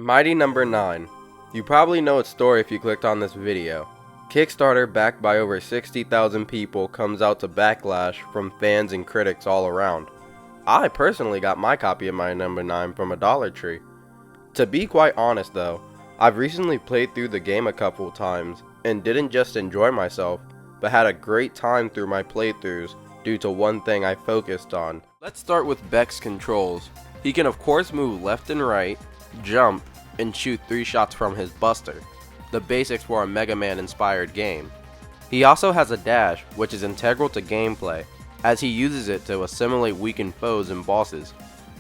Mighty Number 9. You probably know its story if you clicked on this video. Kickstarter, backed by over 60,000 people, comes out to backlash from fans and critics all around. I personally got my copy of Mighty Number 9 from a Dollar Tree. To be quite honest though, I've recently played through the game a couple times and didn't just enjoy myself, but had a great time through my playthroughs due to one thing I focused on. Let's start with Beck's controls. He can of course move left and right, jump, and shoot 3 shots from his buster, the basics for a Mega Man inspired game. He also has a dash, which is integral to gameplay, as he uses it to assimilate weakened foes and bosses.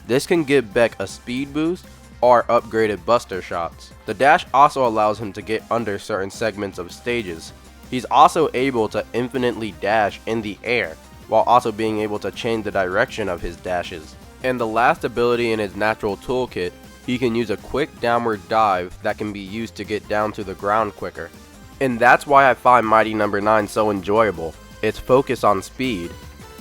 This can give Beck a speed boost or upgraded buster shots. The dash also allows him to get under certain segments of stages. He's also able to infinitely dash in the air, while also being able to change the direction of his dashes. And the last ability in his natural toolkit, he can use a quick downward dive that can be used to get down to the ground quicker. And that's why I find Mighty Number 9 so enjoyable, its focus on speed.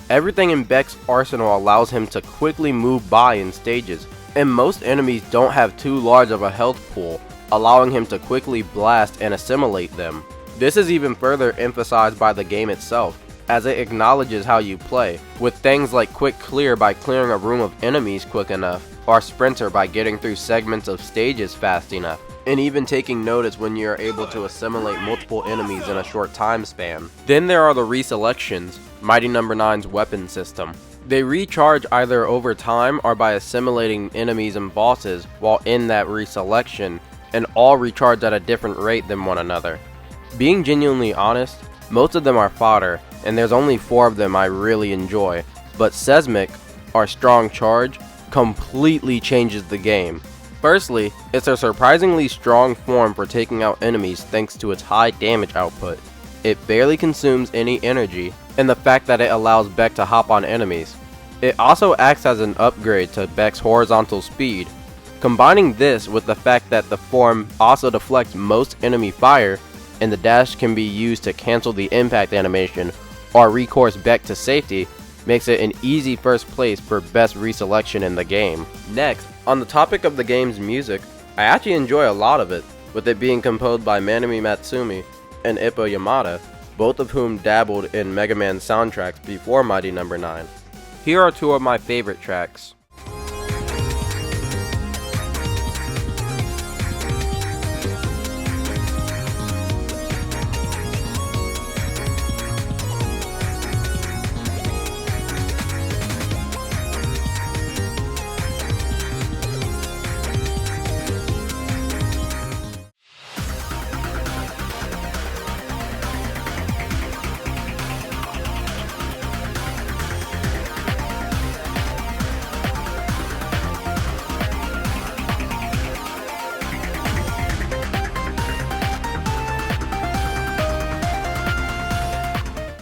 Everything in Beck's arsenal allows him to quickly move by in stages, and most enemies don't have too large of a health pool, allowing him to quickly blast and assimilate them. This is even further emphasized by the game itself, as it acknowledges how you play, with things like quick clear by clearing a room of enemies quick enough, or sprinter by getting through segments of stages fast enough, and even taking notice when you are able to assimilate multiple enemies in a short time span. Then there are the Reselections, Mighty Number 9's weapon system. They recharge either over time or by assimilating enemies and bosses while in that reselection, and all recharge at a different rate than one another. Being genuinely honest, most of them are fodder, and there's only 4 of them I really enjoy, but Seismic, or Strong Charge, completely changes the game. Firstly, it's a surprisingly strong form for taking out enemies thanks to its high damage output. It barely consumes any energy, and the fact that it allows Beck to hop on enemies. It also acts as an upgrade to Beck's horizontal speed. Combining this with the fact that the form also deflects most enemy fire, and the dash can be used to cancel the impact animation or recourse Beck to safety, makes it an easy first place for best reselection in the game. Next, on the topic of the game's music, I actually enjoy a lot of it, with it being composed by Manami Matsumi and Ippo Yamada, both of whom dabbled in Mega Man soundtracks before Mighty Number 9. Here are 2 of my favorite tracks.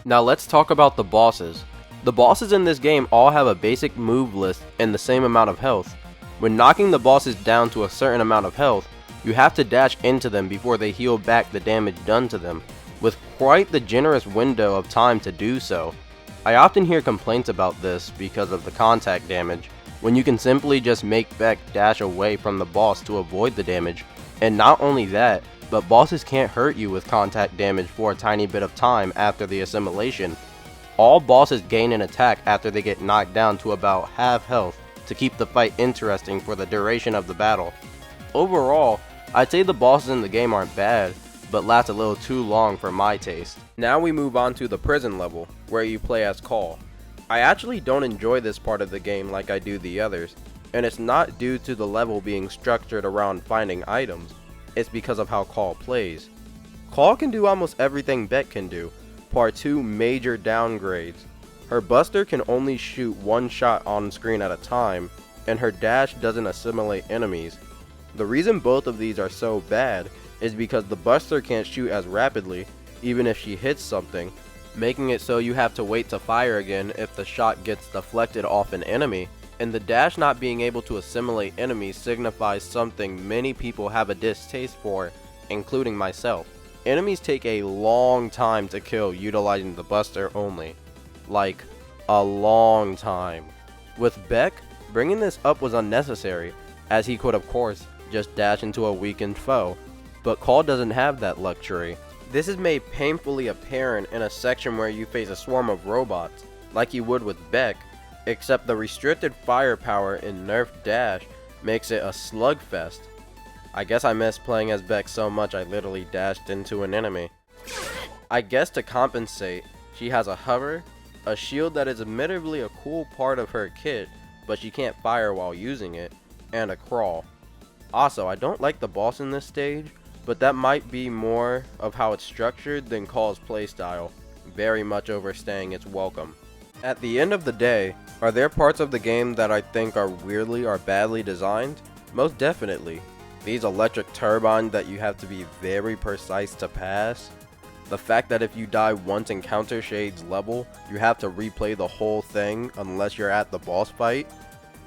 Now let's talk about the bosses. The bosses in this game all have a basic move list and the same amount of health. When knocking the bosses down to a certain amount of health, you have to dash into them before they heal back the damage done to them, with quite the generous window of time to do so. I often hear complaints about this because of the contact damage, when you can simply just make Beck dash away from the boss to avoid the damage. And not only that, but bosses can't hurt you with contact damage for a tiny bit of time after the assimilation. All bosses gain an attack after they get knocked down to about half health to keep the fight interesting for the duration of the battle. Overall, I'd say the bosses in the game aren't bad, but last a little too long for my taste. Now we move on to the prison level, where you play as Call. I actually don't enjoy this part of the game like I do the others, and it's not due to the level being structured around finding items. It's because of how Call plays. Call can do almost everything Beck can do, par 2 major downgrades. Her buster can only shoot 1 shot on screen at a time, and her dash doesn't assimilate enemies. The reason both of these are so bad is because the buster can't shoot as rapidly, even if she hits something, making it so you have to wait to fire again if the shot gets deflected off an enemy. And the dash not being able to assimilate enemies signifies something many people have a distaste for, including myself. Enemies take a long time to kill utilizing the buster only. Like, a long time. With Beck, bringing this up was unnecessary, as he could of course just dash into a weakened foe. But Call doesn't have that luxury. This is made painfully apparent in a section where you face a swarm of robots, like you would with Beck, except the restricted firepower in Nerf Dash makes it a slugfest. I guess I miss playing as Beck so much I literally dashed into an enemy. I guess to compensate, she has a hover, a shield that is admittedly a cool part of her kit, but she can't fire while using it, and a crawl. Also, I don't like the boss in this stage, but that might be more of how it's structured than Call's playstyle, very much overstaying its welcome. At the end of the day, are there parts of the game that I think are weirdly or badly designed? Most definitely. These electric turbines that you have to be very precise to pass. The fact that if you die once in Counter Shade's level, you have to replay the whole thing unless you're at the boss fight.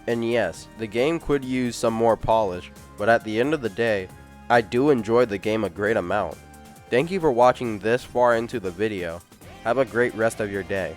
And yes, the game could use some more polish, but at the end of the day, I do enjoy the game a great amount. Thank you for watching this far into the video. Have a great rest of your day.